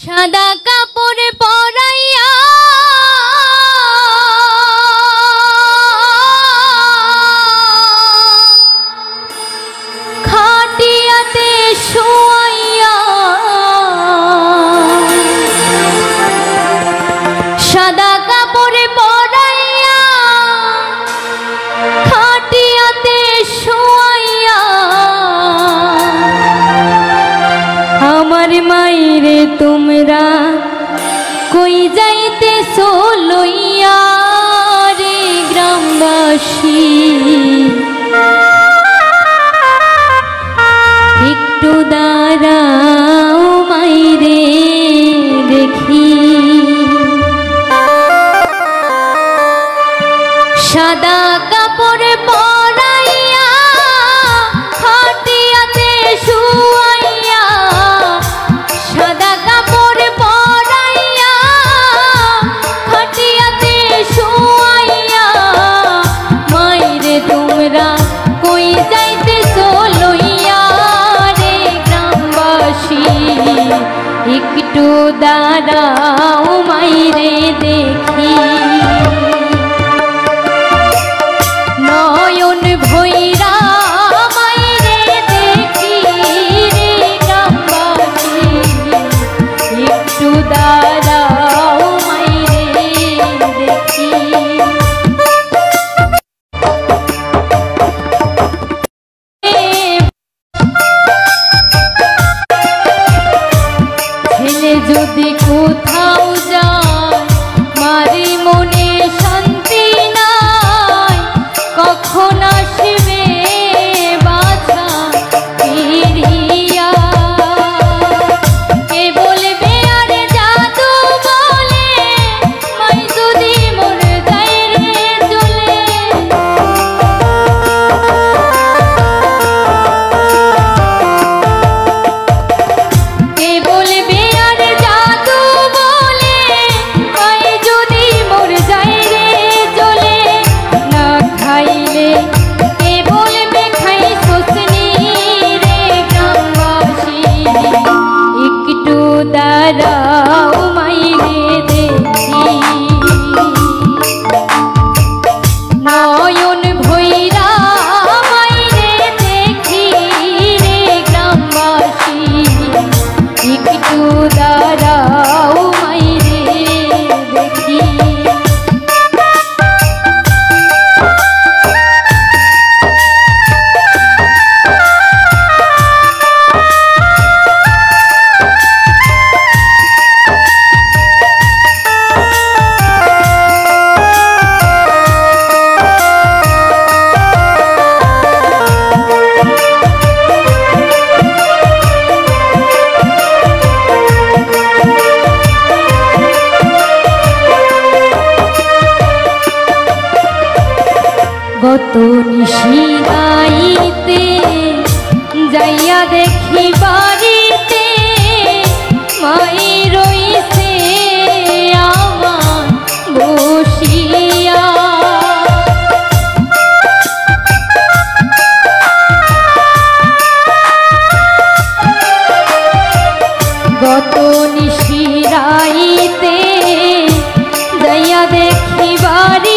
সাদা কাপড় পরাইয়া খাটিয়াতে শোয়াইয়া সাদা কাপড় পরাইয়া খাটিয়াতে শোয়াইয়া আমার মাইরে তোমরা কই যাইতেছো লইয়া রে গ্রামবাসী একটু দাঁড়াও মাইরে দেখি সাদা কাপড় পরাইয়া খাটিয়াতে শুয়াইয়া সাদা কাপড় পরাইয়া খাটিয়াতে শুয়াইয়া মাইরে তোমরা কই যাইতেছো লইয়া রে গ্রামবাসী একটু দাঁড়াও মাইরে দেখি নয়ন ভৈরা মাইরে দেখি রে গ্রামবাসী একটু দাঁড়াও মাইরে দেখি ছেলে যদি কোথাও যায় মারি মনে শান্তি নাই কখন আসবে বাছা ফিরিয়া কে বলবে আর জাদু বলে মাই যদি মোর যায় রে চলে কে বলবে আর জাদু বলে মাই যদি মোর যায় রে চলে না খাইলে কে বলবে খাইছোসনি রে গ্রামবাসী একটু দাঁড়াও মাইরে দেখি নয়ন ভৈরা মাইরে দেখি রে গ্রামবাসী একটু দাঁড়াও মাইরে দেখি গত নিশিরাইতে যাইয়া দেখি বাড়িতে মাই রইছে আমার বসিয়া গত নিশিরাইতে যাইয়া দেখি বাড়ি